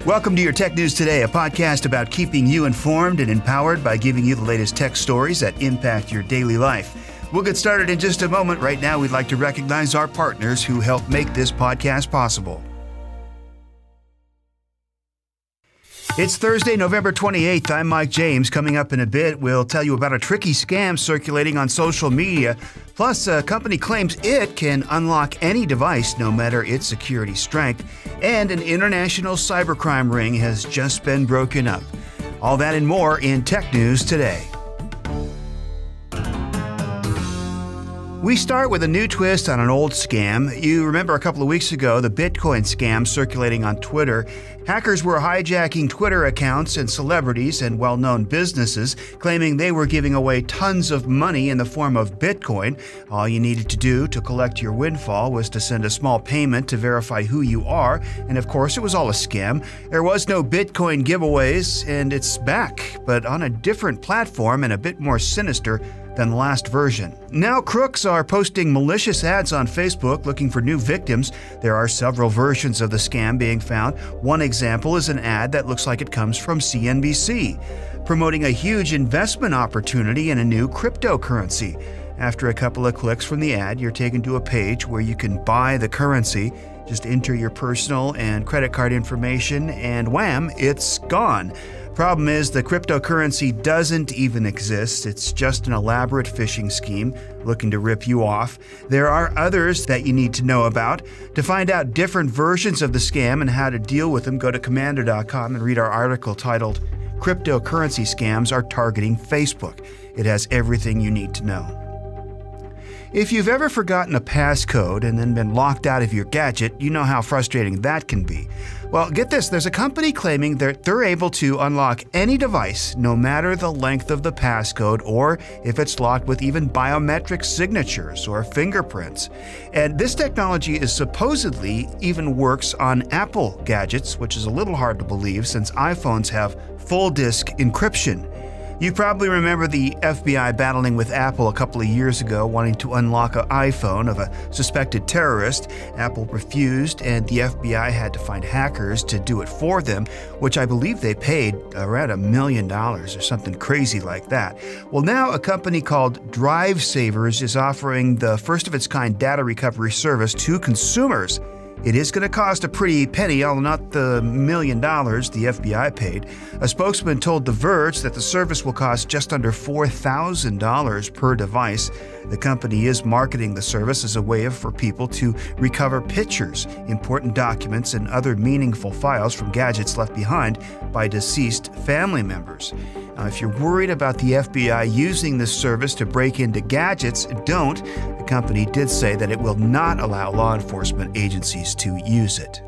Welcome to your Tech News Today, a podcast about keeping you informed and empowered by giving you the latest tech stories that impact your daily life. We'll get started in just a moment. Right now, we'd like to recognize our partners who help make this podcast possible. It's Thursday, November 28th. I'm Mike James. Coming up in a bit, we'll tell you about a tricky scam circulating on social media. Plus, a company claims it can unlock any device, no matter its security strength. And an international cybercrime ring has just been broken up. All that and more in Tech News Today. We start with a new twist on an old scam. You remember a couple of weeks ago, the Bitcoin scam circulating on Twitter. Hackers were hijacking Twitter accounts and celebrities and well-known businesses, claiming they were giving away tons of money in the form of Bitcoin. All you needed to do to collect your windfall was to send a small payment to verify who you are, and of course it was all a scam. There was no Bitcoin giveaways, and it's back, but on a different platform and a bit more sinister than the last version. Now crooks are posting malicious ads on Facebook looking for new victims. There are several versions of the scam being found. One example is an ad that looks like it comes from CNBC, promoting a huge investment opportunity in a new cryptocurrency. After a couple of clicks from the ad, you're taken to a page where you can buy the currency. Just enter your personal and credit card information and wham, it's gone. Problem is, the cryptocurrency doesn't even exist. It's just an elaborate phishing scheme looking to rip you off. There are others that you need to know about. To find out different versions of the scam and how to deal with them, go to commander.com and read our article titled "Cryptocurrency Scams Are Targeting Facebook." It has everything you need to know. If you've ever forgotten a passcode and then been locked out of your gadget, you know how frustrating that can be. Well, get this, there's a company claiming that they're able to unlock any device, no matter the length of the passcode or if it's locked with even biometric signatures or fingerprints. And this technology is supposedly even works on Apple gadgets, which is a little hard to believe since iPhones have full disk encryption. You probably remember the FBI battling with Apple a couple of years ago, wanting to unlock an iPhone of a suspected terrorist. Apple refused, and the FBI had to find hackers to do it for them, which I believe they paid around $1 million or something crazy like that. Well, now a company called Drive Savers is offering the first-of-its-kind data recovery service to consumers. It is going to cost a pretty penny, although not the $1 million the FBI paid. A spokesman told The Verge that the service will cost just under $4,000 per device. The company is marketing the service as a way for people to recover pictures, important documents, and other meaningful files from gadgets left behind by deceased family members. Now, if you're worried about the FBI using this service to break into gadgets, don't. The company did say that it will not allow law enforcement agencies to use it.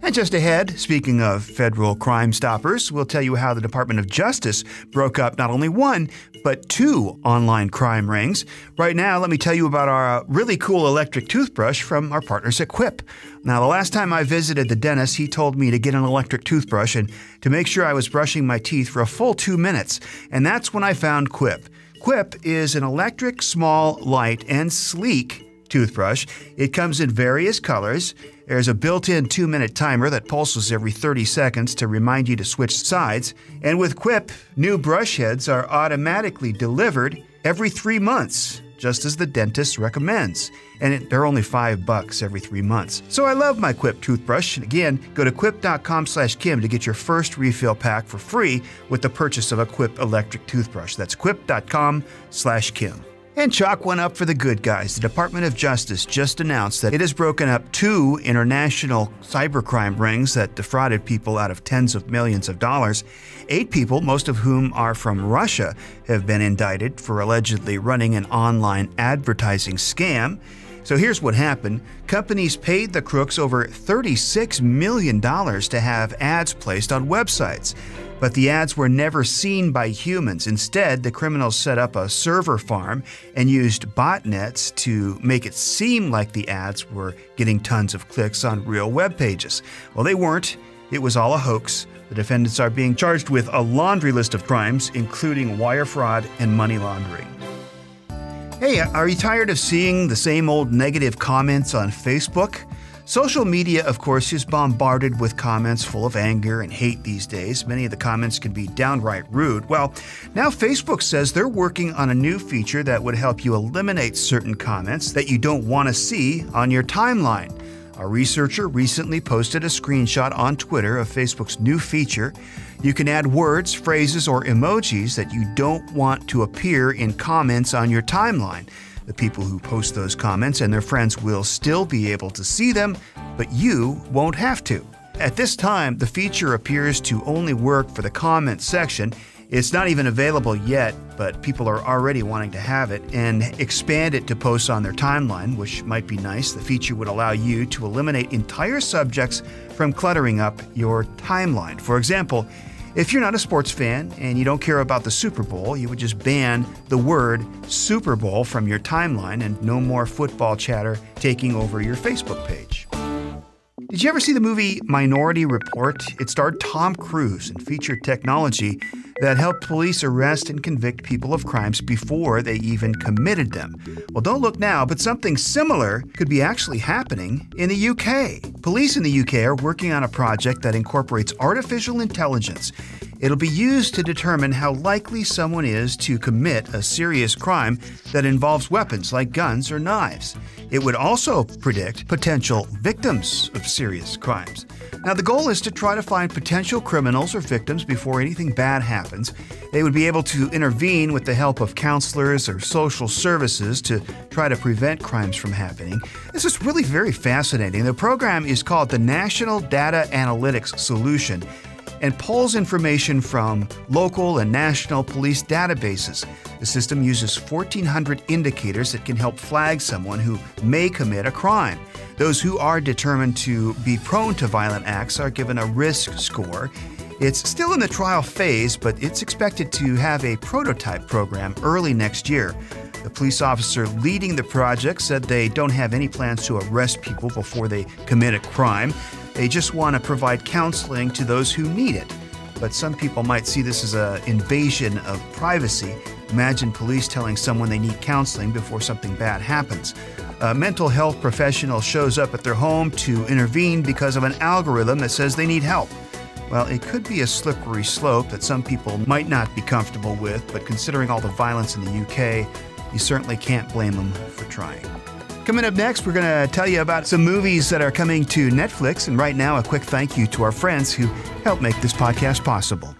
And just ahead, speaking of federal crime stoppers, we'll tell you how the Department of Justice broke up not only one, but two online crime rings. Right now, let me tell you about our really cool electric toothbrush from our partners at Quip. Now, the last time I visited the dentist, he told me to get an electric toothbrush and to make sure I was brushing my teeth for a full 2 minutes. And that's when I found Quip. Quip is an electric, small, light, and sleek toothbrush. It comes in various colors. There's a built-in 2-minute timer that pulses every 30 seconds to remind you to switch sides. And with Quip, new brush heads are automatically delivered every 3 months, just as the dentist recommends. And they're only $5 every 3 months. So I love my Quip toothbrush. And again, go to quip.com/Kim to get your first refill pack for free with the purchase of a Quip electric toothbrush. That's quip.com/Kim. And chalk one up for the good guys. The Department of Justice just announced that it has broken up 2 international cybercrime rings that defrauded people out of tens of millions of dollars. 8 people, most of whom are from Russia, have been indicted for allegedly running an online advertising scam. So here's what happened. Companies paid the crooks over $36 million to have ads placed on websites. But the ads were never seen by humans. Instead, the criminals set up a server farm and used botnets to make it seem like the ads were getting tons of clicks on real web pages. Well, they weren't. It was all a hoax. The defendants are being charged with a laundry list of crimes, including wire fraud and money laundering. Hey, are you tired of seeing the same old negative comments on Facebook? Social media, of course, is bombarded with comments full of anger and hate these days. Many of the comments can be downright rude. Well, now Facebook says they're working on a new feature that would help you eliminate certain comments that you don't want to see on your timeline. A researcher recently posted a screenshot on Twitter of Facebook's new feature. You can add words, phrases, or emojis that you don't want to appear in comments on your timeline. The people who post those comments and their friends will still be able to see them, but you won't have to. At this time, the feature appears to only work for the comment section. It's not even available yet, but people are already wanting to have it and expand it to posts on their timeline, which might be nice. The feature would allow you to eliminate entire subjects from cluttering up your timeline. For example, if you're not a sports fan and you don't care about the Super Bowl, you would just ban the word Super Bowl from your timeline and no more football chatter taking over your Facebook page. Did you ever see the movie Minority Report? It starred Tom Cruise and featured technology that helped police arrest and convict people of crimes before they even committed them. Well, don't look now, but something similar could be actually happening in the UK. Police in the UK are working on a project that incorporates artificial intelligence. It'll be used to determine how likely someone is to commit a serious crime that involves weapons like guns or knives. It would also predict potential victims of serious crimes. Now, the goal is to try to find potential criminals or victims before anything bad happens. They would be able to intervene with the help of counselors or social services to try to prevent crimes from happening. This is really very fascinating. The program is called the National Data Analytics Solution and pulls information from local and national police databases. The system uses 1,400 indicators that can help flag someone who may commit a crime. Those who are determined to be prone to violent acts are given a risk score. It's still in the trial phase, but it's expected to have a prototype program early next year. The police officer leading the project said they don't have any plans to arrest people before they commit a crime. They just want to provide counseling to those who need it. But some people might see this as an invasion of privacy. Imagine police telling someone they need counseling before something bad happens. A mental health professional shows up at their home to intervene because of an algorithm that says they need help. Well, it could be a slippery slope that some people might not be comfortable with, but considering all the violence in the UK, you certainly can't blame them for trying. Coming up next, we're going to tell you about some movies that are coming to Netflix, and right now, a quick thank you to our friends who help make this podcast possible.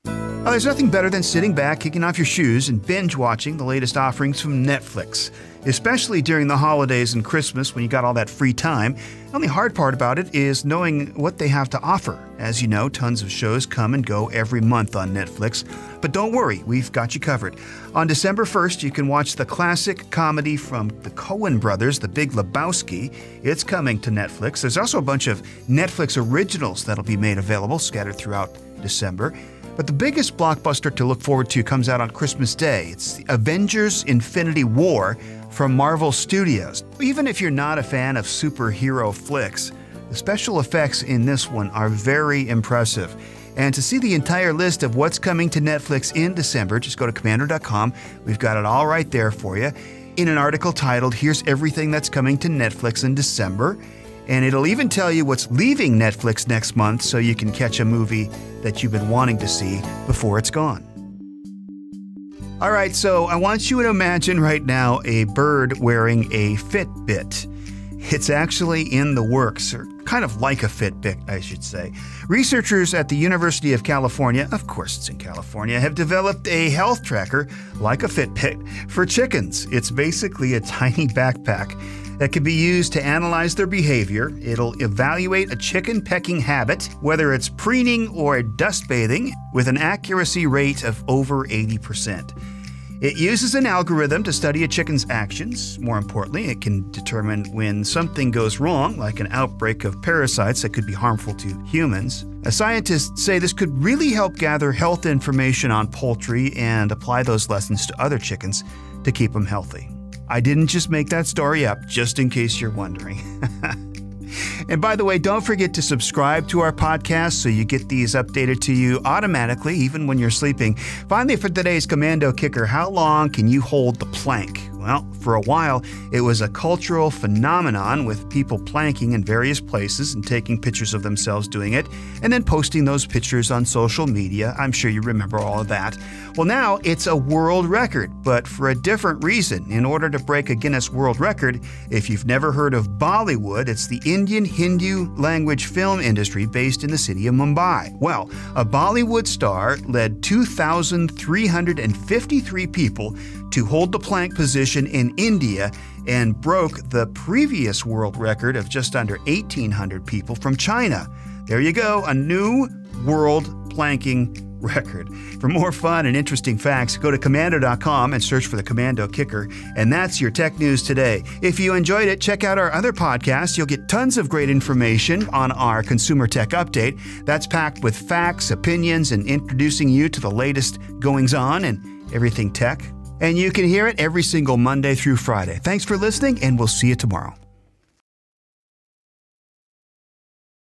Well, there's nothing better than sitting back, kicking off your shoes, and binge watching the latest offerings from Netflix, especially during the holidays and Christmas when you got all that free time. The only hard part about it is knowing what they have to offer. As you know, tons of shows come and go every month on Netflix. But don't worry, we've got you covered. On December 1st, you can watch the classic comedy from the Coen brothers, The Big Lebowski. It's coming to Netflix. There's also a bunch of Netflix originals that'll be made available, scattered throughout December. But the biggest blockbuster to look forward to comes out on Christmas Day. It's the Avengers Infinity War from Marvel Studios. Even if you're not a fan of superhero flicks, the special effects in this one are very impressive. And to see the entire list of what's coming to Netflix in December, just go to Commander.com. We've got it all right there for you in an article titled, "Here's Everything That's Coming to Netflix in December." And it'll even tell you what's leaving Netflix next month so you can catch a movie that you've been wanting to see before it's gone. All right, so I want you to imagine right now a bird wearing a Fitbit. It's actually in the works, or kind of like a Fitbit, I should say. Researchers at the University of California, of course it's in California, have developed a health tracker like a Fitbit for chickens. It's basically a tiny backpack that can be used to analyze their behavior. It'll evaluate a chicken pecking habit, whether it's preening or dust bathing, with an accuracy rate of over 80%. It uses an algorithm to study a chicken's actions. More importantly, it can determine when something goes wrong, like an outbreak of parasites that could be harmful to humans. Scientists say this could really help gather health information on poultry and apply those lessons to other chickens to keep them healthy. I didn't just make that story up, just in case you're wondering. And by the way, don't forget to subscribe to our podcast so you get these updated to you automatically, even when you're sleeping. Finally, for today's Commando Kicker, how long can you hold the plank? Well, for a while, it was a cultural phenomenon with people planking in various places and taking pictures of themselves doing it, and then posting those pictures on social media. I'm sure you remember all of that. Well, now it's a world record, but for a different reason. In order to break a Guinness World Record, if you've never heard of Bollywood, it's the Indian Hindu language film industry based in the city of Mumbai. Well, a Bollywood star led 2,353 people to hold the plank position in India and broke the previous world record of just under 1,800 people from China. There you go, a new world planking record. For more fun and interesting facts, go to Commando.com and search for the Commando Kicker. And that's your tech news today. If you enjoyed it, check out our other podcasts. You'll get tons of great information on our Consumer Tech Update. That's packed with facts, opinions, and introducing you to the latest goings-on and everything tech. And you can hear it every single Monday through Friday. Thanks for listening, and we'll see you tomorrow.